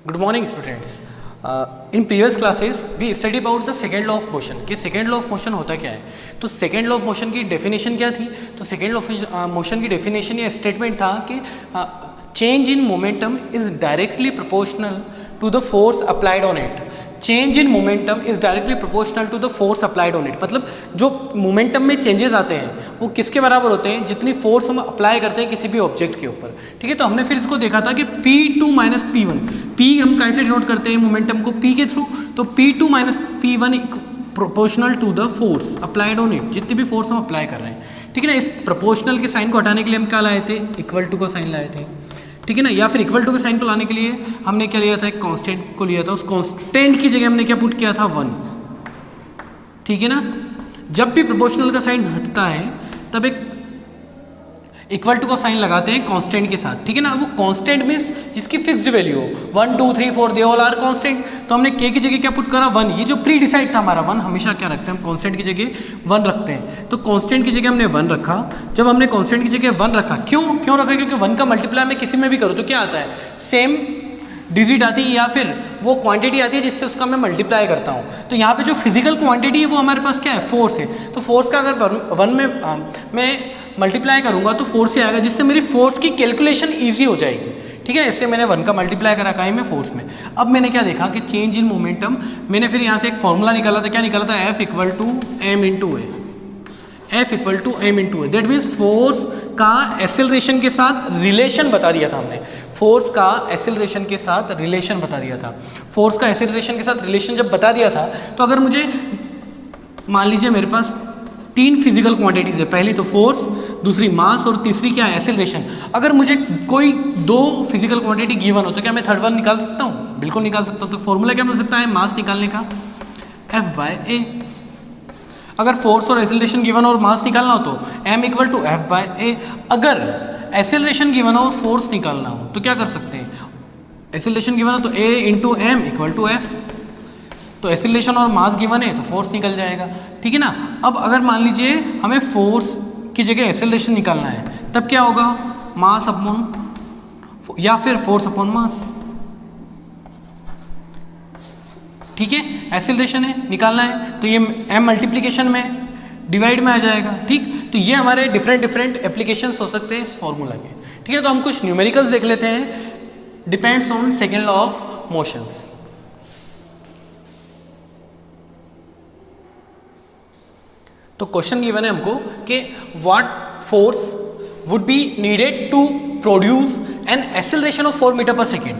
Good morning, students. In previous classes we study about the second law of motion कि second law of motion होता क्या है. तो second law of motion की definition क्या थी. तो second law of motion की definition या statement था कि change in momentum is directly proportional to the force applied on it. Change in momentum is directly proportional to the force applied on it. मतलब जो momentum में changes आते हैं वो किसके बराबर होते हैं, जितनी फोर्स हम अप्लाई करते हैं किसी भी ऑब्जेक्ट के ऊपर. ठीक है, तो हमने फिर इसको देखा था कि P2 माइनस P1, P हम कैसे डिनोट करते हैं मोमेंटम को, P के थ्रू. तो P2 minus P1 proportional to the force applied on it, जितनी भी फोर्स हम अप्लाई कर रहे हैं. ठीक है ना, इस प्रोपोर्शनल के साइन को हटाने के लिए हम क्या लाए थे, इक्वल टू का साइन लाए थे. ठीक है ना, या फिर इक्वल टू के साइन को लाने के लिए हमने क्या लिया था, एक कांस्टेंट को लिया था. उस कांस्टेंट की जगह हमने क्या पुट किया था, 1. ठीक है ना, जब भी प्रोपोर्शनल का साइन हटता है तब एक इक्वल टू का साइन लगाते हैं कांस्टेंट के साथ. ठीक है ना, वो कांस्टेंट मींस जिसकी फिक्स्ड वैल्यू हो, 1 2 3 4 दे ऑल आर कांस्टेंट. तो हमने k की जगह क्या पुट करा, 1. ये जो प्री डिसाइड था हमारा 1, हमेशा क्या रखते हैं हम, कांस्टेंट की जगह 1 रखते हैं. तो कांस्टेंट की जगह हमने 1 रखा. जब हमने कांस्टेंट की जगह 1 रखा, क्यों रखा, क्योंकि 1 का मल्टीप्लाई मैं किसी में भी करूँ तो क्या आता है, सेम डिजिट आती है या फिर वो क्वांटिटी आती है जिससे उसका मैं मल्टीप्लाई करता हूँ. तो यहाँ पे जो फिजिकल क्वांटिटी है वो हमारे पास क्या है, फोर्स है. तो फोर्स का अगर 1 में मैं मल्टीप्लाई करूँगा तो फोर्स से आएगा, जिससे मेरी फोर्स की कैलकुलेशन ईजी हो जाएगी. ठीक है, इसलिए मैंने 1 का मल्टीप्लाई करा काहे में, फोर्स में. अब मैंने क्या देखा कि चेंज इन मोमेंटम, मैंने फिर यहाँ से एक फॉर्मूला निकाला था. क्या निकाला था, F equal to M into A. F equal to M into A, that means force का एसेलरेशन के साथ रिलेशन बता दिया था हमने. फोर्स का एसेलरेशन के साथ रिलेशन बता दिया था. फोर्स का एसेलरेशन के साथ रिलेशन जब बता दिया था, तो अगर मुझे मान लीजिए मेरे पास 3 फिजिकल क्वांटिटीज है, पहली तो फोर्स, दूसरी मास और तीसरी क्या है, एसेलरेशन. अगर मुझे कोई 2 फिजिकल क्वांटिटी गिवन हो तो क्या मैं थर्ड वन निकाल सकता हूँ, बिल्कुल निकाल सकता हूँ. तो फॉर्मूला क्या मिल सकता है मास निकालने का, F/A. अगर फोर्स और एसेलरेशन गिवन हो और मास निकालना हो तो M इक्वल टू F/A. अगर एसेलरेशन गिवन हो और फोर्स निकालना हो तो क्या कर सकते हैं, एसेलरेशन गिवन हो तो A into M equal to F. तो एसेलरेशन और मास गिवन है तो फोर्स निकल जाएगा. ठीक है ना. अब अगर मान लीजिए हमें फोर्स की जगह एसेलरेशन निकालना है, तब क्या होगा, मास अपॉन या फिर फोर्स अपॉन मास. ठीक है, एसेलरेशन है निकालना है तो ये m मल्टीप्लिकेशन में डिवाइड में आ जाएगा. ठीक, तो ये हमारे डिफरेंट एप्लीकेशंस हो सकते हैं इस फॉर्मूला के. ठीक है, तो हम कुछ न्यूमेरिकल्स देख लेते हैं, depends on second law of motions. तो क्वेश्चन गिवन है हमको कि what force would be needed to produce an acceleration of 4 metre per second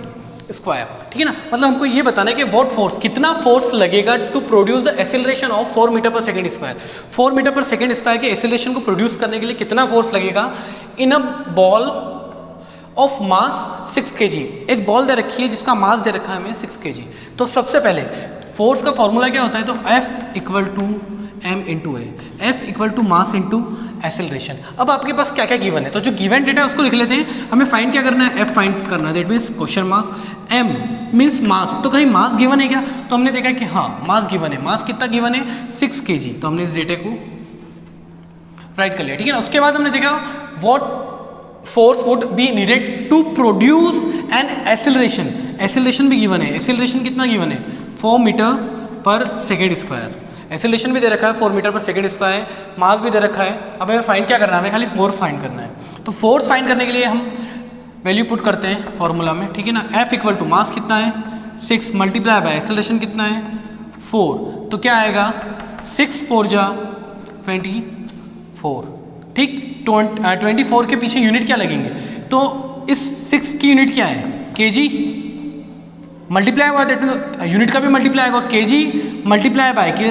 square. ठीक है ना, मतलब हमको ये बताना है कि व्हाट फोर्स, कितना फोर्स लगेगा to produce the acceleration of 4 metre per second square. 4 metre per second square के एक्सेलरेशन को प्रोड्यूस करने के लिए कितना फोर्स लगेगा इन a ball of mass 6 kg. एक बॉल दे रखी है जिसका मास दे रखा है हमें 6 kg. तो सबसे पहले फोर्स का फॉर्मूला क्या होता है, तो F equal to m into A, F equal to mass into acceleration. अब आपके पास क्या क्या गिवन है, तो जो गिवन डेटा है उसको लिख लेते हैं. हमें फाइंड क्या करना है, F फाइंड करना है, that means question mark, m means mass. तो कहीं मास गिवन है क्या, तो हमने देखा कि हाँ मास गिवन है. मास कितना गिवन है, 6 kg. तो हमने इस डेटा को राइट कर लिया. ठीक है ना. उसके बाद हमने देखा what force would be needed to produce an acceleration. Acceleration भी गिवन है. एसेलरेशन कितना गिवन है, 4 metre per second square. Acceleration भी दे रखा है 4 मीटर पर सेकेंड स्क्वायर, मास भी दे रखा है. अब हमें फाइंड क्या करना है, हमें खाली फोर्स फाइंड करना है. तो फोर्स फाइंड करने के लिए हम वैल्यू पुट करते हैं फॉर्मूला में. ठीक है ना, F इक्वल टू मास कितना है 6 मल्टीप्लाई बाय एसेलरेशन कितना है 4. तो क्या आएगा, 6 4 जा 24. ठीक, 24 के पीछे यूनिट क्या लगेंगे, तो इस 6 की यूनिट क्या है, kg मल्टीप्लाई हुआ, दैट मीन यूनिट का भी मल्टीप्लाई होगा, kg मल्टीप्लाई बाय कि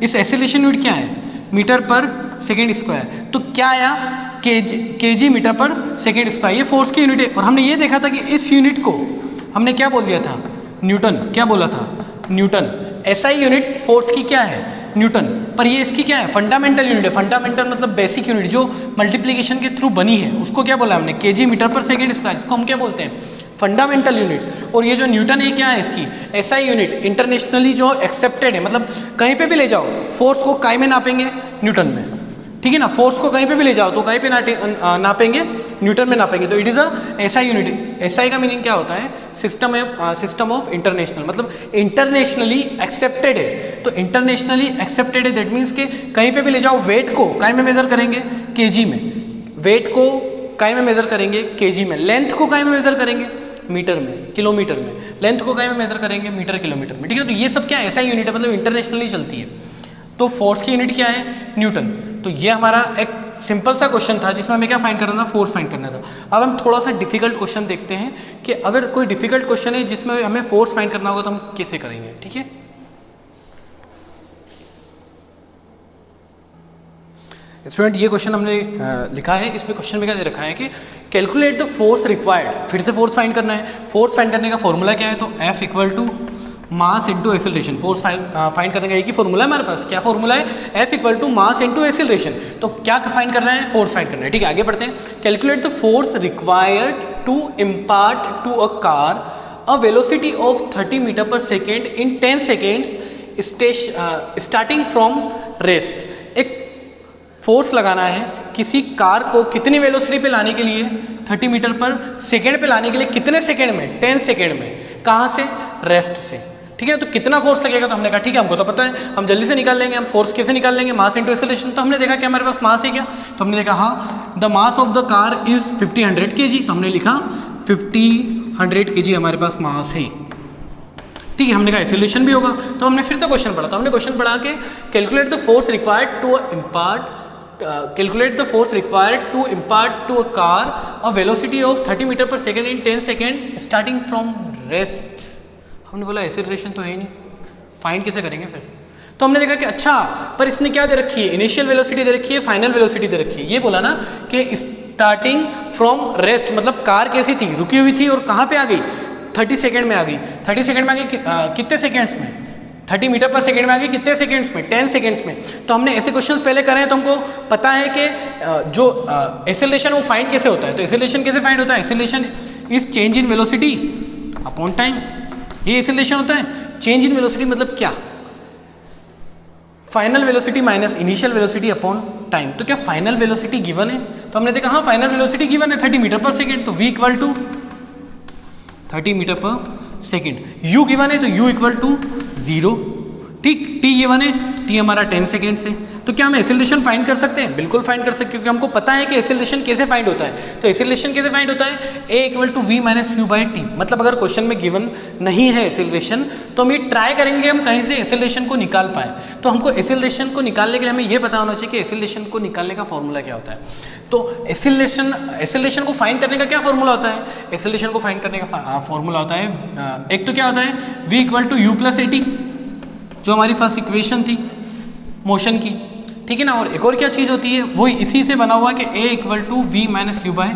इस एसेलरेशन यूनिट क्या है, मीटर पर सेकेंड स्क्वायर. तो क्या आया, kg metre per second square. ये फोर्स की यूनिट है. और हमने ये देखा था कि इस यूनिट को हमने क्या बोल दिया था, न्यूटन. क्या बोला था, न्यूटन. SI यूनिट फोर्स की क्या है, न्यूटन. पर ये इसकी क्या है, फंडामेंटल यूनिट है. फंडामेंटल मतलब बेसिक यूनिट जो मल्टीप्लिकेशन के थ्रू बनी है, उसको क्या बोला हमने, kg metre per second square. इसको हम क्या बोलते हैं, फंडामेंटल यूनिट. और ये जो न्यूटन है क्या है, इसकी SI यूनिट, इंटरनेशनली जो एक्सेप्टेड है. मतलब कहीं पे भी ले जाओ फोर्स को काय में नापेंगे, न्यूटन में. ठीक है ना। फोर्स को कहीं पे भी ले जाओ तो कहीं पे नापेंगे, न्यूटन में नापेंगे। तो it is a SI unit. SI का मीनिंग क्या होता है? सिस्टम ऑफ इंटरनेशनल, मतलब इंटरनेशनली एक्सेप्टेड है। तो इंटरनेशनली एक्सेप्टेड है दैट मीन्स के कहीं पे भी ले जाओ, वेट को कहीं में मेजर करेंगे, केजी में। वेट को कहीं में मेजर करेंगे, केजी में। लेंथ को कहीं में मेजर करेंगे, मीटर में, किलोमीटर में। लेंथ को कहीं में मेजर करेंगे, मीटर, किलोमीटर में। ठीक है, तो ये सब क्या है? एसआई यूनिट है, मतलब इंटरनेशनली चलती है। तो फोर्स की यूनिट क्या है? न्यूटन। तो ये हमारा एक सिंपल सा क्वेश्चन था जिसमें हमें क्या फाइंड करना था? फोर्स फाइंड करना था। अब हम थोड़ा सा डिफिकल्ट क्वेश्चन देखते हैं कि अगर कोई डिफिकल्ट क्वेश्चन है जिसमें हमें फोर्स फाइंड करना होगा तो हम कैसे करेंगे। ठीक है, स्टूडेंट ये क्वेश्चन हमने लिखा है। इसमें क्वेश्चन में क्या दे रखा है कि कैलकुलेट द फोर्स रिक्वायर्ड। फिर से फोर्स फाइंड करना है। फोर्स फाइंड करने का फॉर्मूला क्या है? तो F equal to mass into acceleration. Force find करने का एक ही फॉर्मूला है हमारे पास। क्या फॉर्मूला है? F equal to mass into acceleration. तो क्या फाइंड करना है? फोर्स फाइंड करना है। ठीक है, आगे बढ़ते हैं। Calculate the force required to impart to a car a velocity of 30 metre per second in 10 seconds starting from rest. एक फोर्स लगाना है किसी कार को कितनी वेलोसिटी पे लाने के लिए? 30 मीटर पर सेकेंड पे लाने के लिए कितने सेकेंड में? 10 सेकेंड में। कहाँ से? रेस्ट से। ठीक है, तो कितना फोर्स लगेगा? तो हमने कहा ठीक है, हमको तो पता है, हम जल्दी से निकाल लेंगे। हम फोर्स कैसे निकाल लेंगे? मास इंटू एक्सेलरेशन। तो हमने देखा कि हमारे पास मास है क्या? तो हमने देखा हाँ, the mass of the car is 50 kg। तो हमने लिखा 50 kg हमारे पास मास है। ठीक है, हमने कहा एक्सेलरेशन भी होगा। तो हमने फिर से क्वेश्चन पढ़ा। तो हमने क्वेश्चन पढ़ा के calculate the force required to impart calculate the force required to impart to a car a velocity of 30 meter per second in 10 second starting from rest। हमने बोला एक्सेलरेशन तो है ही नहीं, फाइंड कैसे करेंगे फिर? तो हमने देखा कि अच्छा, पर इसने क्या दे रखी है? इनिशियल वेलोसिटी दे रखी है, फाइनल वेलोसिटी दे रखी है। ये बोला ना कि स्टार्टिंग फ्रॉम रेस्ट, मतलब कार कैसी थी? रुकी हुई थी और कहाँ पे आ गई? 30 सेकेंड में आ गई। 30 सेकेंड में आ गई कितने सेकेंड्स में? 30 मीटर पर सेकेंड में आ गई कितने सेकेंड्स में? 10 सेकेंड्स में। तो हमने ऐसे क्वेश्चंस पहले करे हैं तो हमको पता है कि जो एक्सेलरेशन वो फाइंड कैसे होता है। तो एक्सेलरेशन कैसे फाइंड होता है? Acceleration is change in velocity upon time. ये एक्सेलरेशन होता है। चेंज इन वेलोसिटी मतलब क्या? Final velocity minus initial velocity upon time. तो क्या फाइनल वेलोसिटी गिवन है? तो हमने देखा हाँ, फाइनल वेलोसिटी गिवन है 30 मीटर पर सेकेंड। तो v equal to 30 metre per second. u given है तो u इक्वल टू 0। ठीक, t गिवन है, t हमारा 10 सेकेंड से। तो क्या हम एक्सेलरेशन फाइंड कर सकते हैं? बिल्कुल फाइंड कर सकते हैं, क्योंकि हमको पता है कि एक्सेलरेशन कैसे फाइंड होता है। तो एक्सेलरेशन कैसे फाइंड होता है? a equal to v minus u by T. मतलब अगर क्वेश्चन में गिवन नहीं है एक्सेलरेशन तो हम ये ट्राई करेंगे हम कहीं से एक्सेलरेशन को निकाल पाए। तो हमको एक्सेलरेशन को निकालने के लिए हमें ये पता होना चाहिए कि एक्सेलरेशन को निकालने का फॉर्मूला क्या होता है। तो एक्सेलरेशन को फाइंड करने का क्या फॉर्मूला होता है? एक्सेलरेशन को फाइंड करने का फॉर्मूला होता है, एक तो क्या होता है? v equal to U plus AT, जो हमारी फर्स्ट इक्वेशन थी मोशन की। ठीक है ना। और एक और क्या चीज़ होती है? वो इसी से बना हुआ कि a equal to V minus U by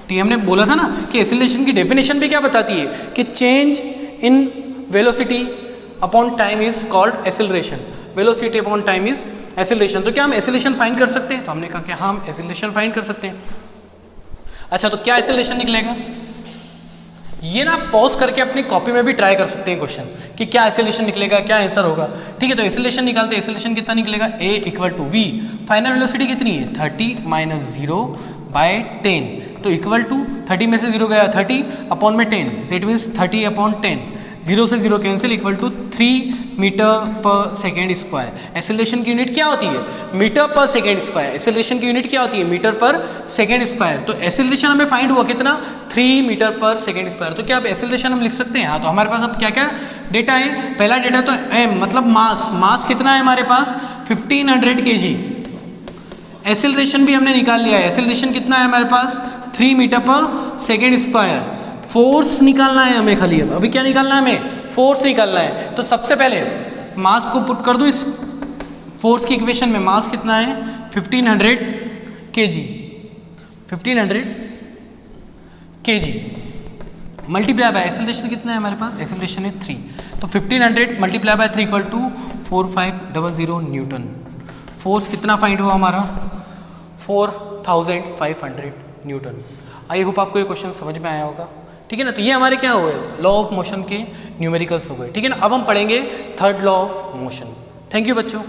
T. हमने बोला था ना कि एक्सेलरेशन की डेफिनेशन भी क्या बताती है कि change in velocity upon time is called acceleration. Velocity upon time is acceleration. तो क्या हम एक्सेलरेशन फाइंड कर सकते हैं? तो हमने कहा कि हाँ, हम एक्सेलरेशन फाइंड कर सकते हैं। अच्छा, तो क्या एक्सेलरेशन निकलेगा? ये ना पॉज करके अपनी कॉपी में भी ट्राई कर सकते हैं क्वेश्चन कि क्या एक्सेलरेशन निकलेगा, क्या आंसर होगा। ठीक है, तो एक्सेलरेशन निकालते हैं। एक्सेलरेशन कितना निकलेगा? a equal to V. Final velocity कितनी है? 30 माइनस 0 बाय 10। तो इक्वल टू 30 में से 0 गया 30 अपॉन में 10, दैट मीन्स 30 अपॉन 10। 0 से 0 cancel, equal to 3 metre per second square. Acceleration की यूनिट क्या होती है? Metre per second square. Acceleration की यूनिट क्या होती है? Metre per second square. तो एक्सेलरेशन हमें फाइंड हुआ कितना? 3 मीटर पर सेकेंड स्क्वायर। तो क्या अब एक्सेलरेशन हम लिख सकते हैं? हाँ, तो हमारे पास अब क्या क्या डेटा है? पहला डेटा तो m मतलब मास। मास कितना है हमारे पास? 1500 kg। एक्सेलरेशन भी हमने निकाल लिया है। एक्सेलरेशन कितना है हमारे पास? 3 metre per second square. Force निकालना है हमें खाली। अभी क्या निकालना है हमें? फोर्स निकालना है। तो सबसे पहले मास को पुट कर दो इस फोर्स की इक्वेशन में। मास कितना है? 1500 kg। 1500 kg multiply by acceleration कितना है हमारे पास? एक्सेलरेशन है 3। तो 1500 multiply by 3 equal to 4500 newton. Force कितना फाइंड हुआ हमारा? 4500 न्यूटन। आई होप आपको ये क्वेश्चन समझ में आया होगा। ठीक है ना। तो ये हमारे क्या हुए? लॉ ऑफ मोशन के न्यूमेरिकल्स हो गए। ठीक है ना। अब हम पढ़ेंगे third law of motion. Thank you बच्चों।